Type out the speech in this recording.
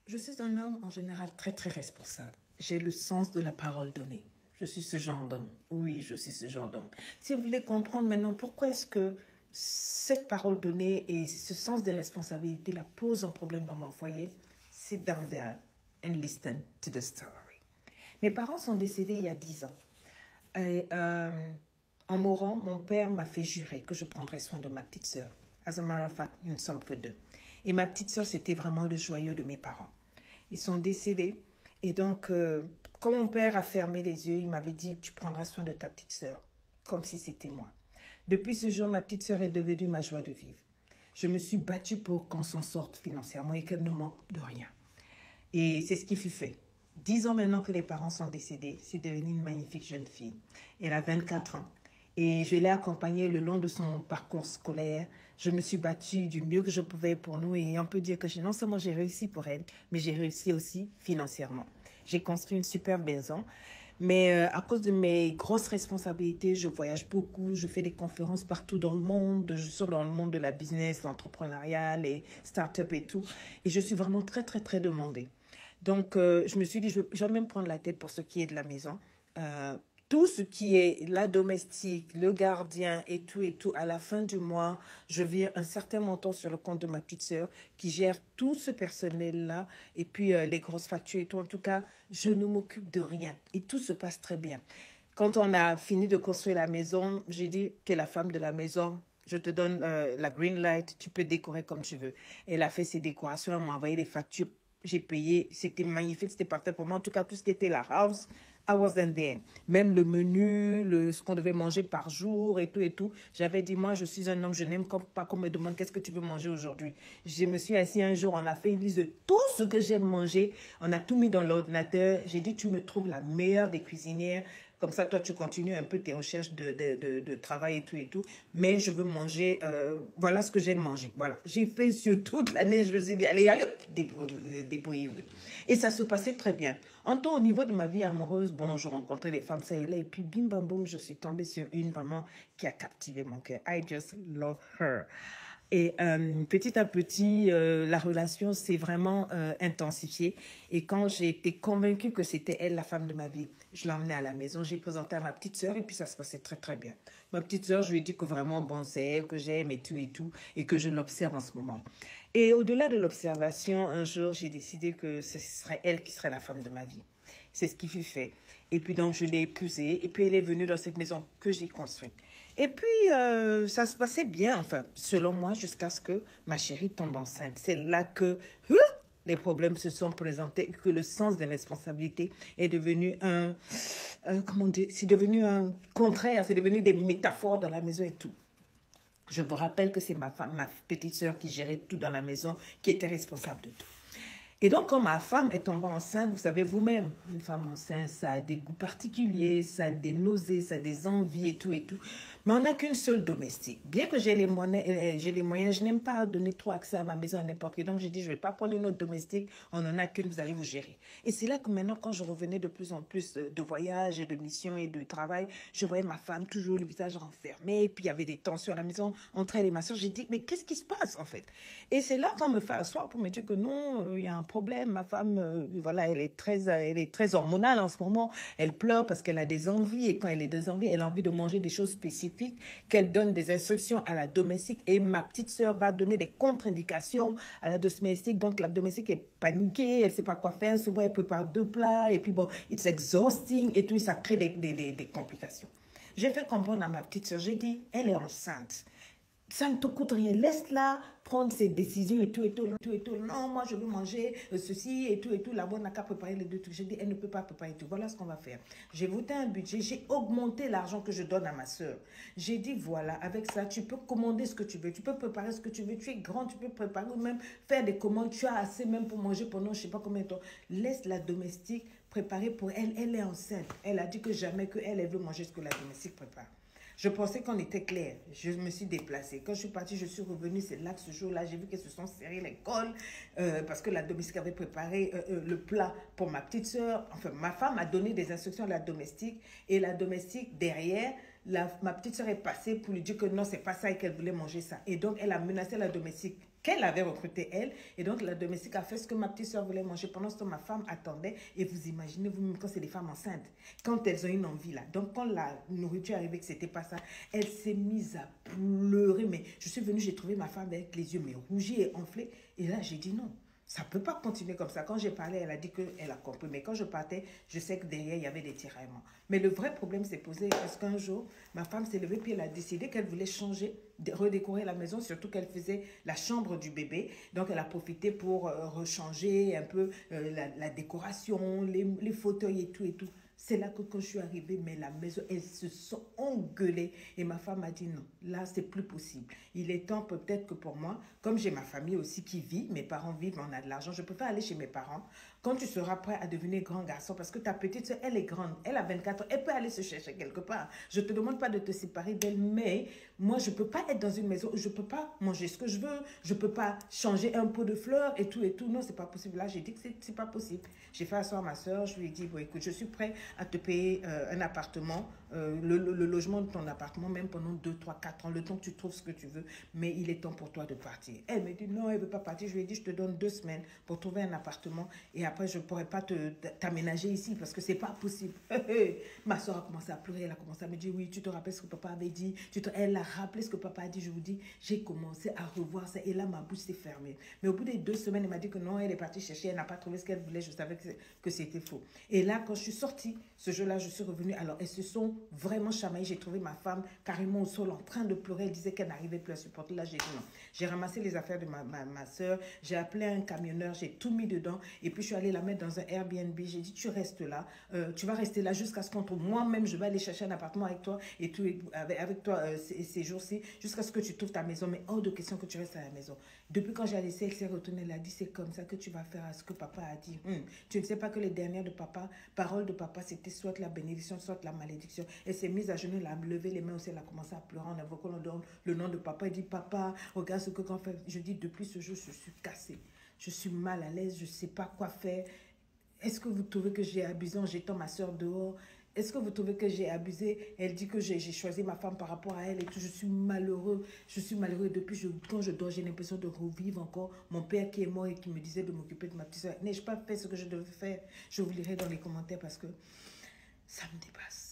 Je suis un homme en général très très responsable. J'ai le sens de la parole donnée. Je suis ce genre d'homme. Oui, je suis ce genre d'homme. Si vous voulez comprendre maintenant pourquoi est-ce que cette parole donnée et ce sens des responsabilités la posent un problème dans mon foyer, sit down there and listen to the story. Mes parents sont décédés il y a 10 ans. Et, en mourant, mon père m'a fait jurer que je prendrais soin de ma petite sœur. As a matter of fact, nous ne sommes que deux. Et ma petite sœur, c'était vraiment le joyau de mes parents. Ils sont décédés. Et donc, quand mon père a fermé les yeux, il m'avait dit, tu prendras soin de ta petite sœur, comme si c'était moi. Depuis ce jour, ma petite sœur est devenue ma joie de vivre. Je me suis battue pour qu'on s'en sorte financièrement et qu'elle ne manque de rien. Et c'est ce qui fut fait. 10 ans maintenant que les parents sont décédés, c'est devenu une magnifique jeune fille. Elle a 24 ans. Et je l'ai accompagnée le long de son parcours scolaire. Je me suis battue du mieux que je pouvais pour nous. Et on peut dire que non seulement j'ai réussi pour elle, mais j'ai réussi aussi financièrement. J'ai construit une superbe maison. Mais à cause de mes grosses responsabilités, je voyage beaucoup, je fais des conférences partout dans le monde, je suis dans le monde de la business, l'entrepreneuriat, les startups et tout. Et je suis vraiment très, très, très demandée. Donc, je me suis dit, je vais même prendre la tête pour ce qui est de la maison. Euh, Tout ce qui est la domestique, le gardien et tout, à la fin du mois, je vire un certain montant sur le compte de ma petite sœur qui gère tout ce personnel-là et puis les grosses factures et tout. En tout cas, je ne m'occupe de rien et tout se passe très bien. Quand on a fini de construire la maison, j'ai dit que la femme de la maison, je te donne la green light, tu peux décorer comme tu veux. Elle a fait ses décorations, elle m'a envoyé les factures, j'ai payé, c'était magnifique, c'était parfait pour moi. En tout cas, tout ce qui était la house, I was in there. Même le menu, ce qu'on devait manger par jour et tout et tout. J'avais dit, moi, je suis un homme, je n'aime pas qu'on me demande qu'est-ce que tu veux manger aujourd'hui. Je me suis assis un jour, on a fait une liste de tout ce que j'aime manger. On a tout mis dans l'ordinateur. J'ai dit, tu me trouves la meilleure des cuisinières. Comme ça, toi, tu continues un peu tes recherches de travail et tout. Mais je veux manger, voilà ce que j'aime manger. Voilà. J'ai fait sur toute l'année, je me suis dit, allez, allez, débrouillez-vous. Et ça se passait très bien. En tout, au niveau de ma vie amoureuse, bon, je rencontrais des femmes, ça et là, et puis bim, bam, boum, je suis tombée sur une vraiment qui a captivé mon cœur. I just love her. Et petit à petit, la relation s'est vraiment intensifiée. Et quand j'ai été convaincue que c'était elle, la femme de ma vie, je l'ai emmenée à la maison, j'ai présenté à ma petite sœur et puis ça se passait très, très bien. Ma petite sœur, je lui ai dit que vraiment, bon, c'est elle que j'aime et tout, et que je l'observe en ce moment. Et au-delà de l'observation, un jour, j'ai décidé que ce serait elle qui serait la femme de ma vie. C'est ce qui fut fait. Et puis donc, je l'ai épousée. Et puis, elle est venue dans cette maison que j'ai construite. Et puis, ça se passait bien, enfin, selon moi, jusqu'à ce que ma chérie tombe enceinte. C'est là que les problèmes se sont présentés, que le sens des responsabilités est devenu comment dire, c'est devenu un contraire, c'est devenu des métaphores dans la maison et tout. Je vous rappelle que c'est ma femme, ma petite sœur qui gérait tout dans la maison, qui était responsable de tout. Et donc, quand ma femme est tombée enceinte, vous savez vous-même, une femme enceinte, ça a des goûts particuliers, ça a des nausées, ça a des envies et tout et tout. Mais on n'a qu'une seule domestique. Bien que j'ai les moyens, je n'aime pas donner trop accès à ma maison à n'importe qui. Donc, j'ai dit, je ne vais pas prendre une autre domestique, on n'en a qu'une, vous allez vous gérer. Et c'est là que maintenant, quand je revenais de plus en plus de voyages et de missions et de travail, je voyais ma femme toujours le visage renfermé, puis il y avait des tensions à la maison entre elle et ma soeur. J'ai dit, mais qu'est-ce qui se passe en fait? Et c'est là qu'on me fait asseoir pour me dire que non, il y a un problème. Ma femme, voilà, elle est très hormonale en ce moment. Elle pleure parce qu'elle a des envies. Et quand elle a des envies, elle a envie de manger des choses spécifiques, qu'elle donne des instructions à la domestique. Et ma petite sœur va donner des contre-indications à la domestique. Donc, la domestique est paniquée. Elle ne sait pas quoi faire. Souvent, elle prépare deux plats. Et puis, bon, it's exhausting. Et tout, ça crée des complications. J'ai fait comprendre à ma petite sœur, j'ai dit, elle est enceinte. Ça ne te coûte rien. Laisse-la prendre ses décisions et tout, et tout, et tout, et tout. Non, moi, je veux manger ceci et tout, et tout. La bonne n'a qu'à préparer les deux trucs. J'ai dit, elle ne peut pas préparer tout. Voilà ce qu'on va faire. J'ai voté un budget. J'ai augmenté l'argent que je donne à ma soeur. J'ai dit, voilà, avec ça, tu peux commander ce que tu veux. Tu peux préparer ce que tu veux. Tu es grand, tu peux préparer ou même faire des commandes. Tu as assez même pour manger pendant je ne sais pas combien de temps. Laisse la domestique préparer pour elle. Elle est enceinte. Elle a dit que jamais que elle veut manger ce que la domestique prépare. Je pensais qu'on était clair. Je me suis déplacée. Quand je suis partie, je suis revenue. C'est là que ce jour-là, j'ai vu qu'elles se sont serrées les cols parce que la domestique avait préparé le plat pour ma petite sœur. Enfin, ma femme a donné des instructions à la domestique et la domestique, derrière, ma petite sœur est passée pour lui dire que non, c'est pas ça et qu'elle voulait manger ça. Et donc, elle a menacé la domestique qu'elle avait recruté elle. Et donc, la domestique a fait ce que ma petite soeur voulait manger. Pendant ce temps, ma femme attendait. Et vous imaginez, vous-même, quand c'est des femmes enceintes, quand elles ont une envie là. Donc, quand la nourriture est arrivée, que c'était pas ça, elle s'est mise à pleurer. Mais je suis venue, j'ai trouvé ma femme avec les yeux mais rougis et enflés. Et là, j'ai dit non. Ça ne peut pas continuer comme ça. Quand j'ai parlé, elle a dit qu'elle a compris. Mais quand je partais, je sais que derrière, il y avait des tiraillements. Mais le vrai problème s'est posé parce qu'un jour, ma femme s'est levée puis elle a décidé qu'elle voulait changer, redécorer la maison, surtout qu'elle faisait la chambre du bébé. Donc, elle a profité pour rechanger un peu la décoration, les fauteuils et tout et tout. C'est là que quand je suis arrivée, mais la maison, elles se sont engueulées. Et ma femme a dit non, là, c'est plus possible. Il est temps peut-être que pour moi, comme j'ai ma famille aussi qui vit, mes parents vivent, on a de l'argent, je préfère aller chez mes parents. Quand tu seras prêt à devenir grand garçon, parce que ta petite soeur, elle est grande, elle a 24 ans, elle peut aller se chercher quelque part. Je ne te demande pas de te séparer d'elle, mais moi, je ne peux pas être dans une maison où je ne peux pas manger ce que je veux, je ne peux pas changer un pot de fleurs et tout et tout. Non, ce n'est pas possible. Là, j'ai dit que ce n'est pas possible. J'ai fait asseoir ma soeur, je lui ai dit, bon, écoute, je suis prêt à te payer un appartement, le logement de ton appartement, même pendant 2, 3, 4 ans, le temps que tu trouves ce que tu veux, mais il est temps pour toi de partir. Elle me dit, non, elle ne veut pas partir. Je lui ai dit, je te donne 2 semaines pour trouver un appartement et après, je ne pourrai pas t'aménager ici parce que ce n'est pas possible. Ma soeur a commencé à pleurer, elle a commencé à me dire, oui, tu te rappelles ce que papa avait dit, elle a rappelé ce que papa a dit, je vous dis, j'ai commencé à revoir ça et là, ma bouche s'est fermée. Mais au bout des 2 semaines, elle m'a dit que non, elle est partie chercher, elle n'a pas trouvé ce qu'elle voulait, je savais que c'était faux. Et là, quand je suis sortie, ce jour-là, je suis revenue, alors elles se sont vraiment chamaillées, j'ai trouvé ma femme carrément au sol en train de pleurer, elle disait qu'elle n'arrivait plus à supporter, là, j'ai dit non. J'ai ramassé les affaires de ma soeur, j'ai appelé un camionneur, j'ai tout mis dedans et puis je suis allée la mettre dans un Airbnb, j'ai dit tu restes là, tu vas rester là jusqu'à ce qu'on trouve, moi-même je vais aller chercher un appartement avec toi et tout, avec toi ces jours-ci, jusqu'à ce que tu trouves ta maison, mais hors de question que tu restes à la maison. Depuis quand j'ai laissé, elle s'est retournée, elle a dit c'est comme ça que tu vas faire à ce que papa a dit. Tu ne sais pas que les dernières de papa, paroles de papa, c'était soit la bénédiction, soit la malédiction. Elle s'est mise à genoux, elle a levé les mains aussi, elle a commencé à pleurer en invoquant le nom de papa. Elle dit papa, regarde ce que quand fait. Je dis depuis ce jour, je suis cassée. Je suis mal à l'aise, je ne sais pas quoi faire. Est-ce que vous trouvez que j'ai abusé en jetant ma soeur dehors? Est-ce que vous trouvez que j'ai abusé? Elle dit que j'ai choisi ma femme par rapport à elle et tout. Je suis malheureux. Je suis malheureux. Depuis, quand je dors, j'ai l'impression de revivre encore mon père qui est mort et qui me disait de m'occuper de ma petite soeur. N'ai-je pas fait ce que je devais faire? Je vous lirai dans les commentaires parce que ça me dépasse.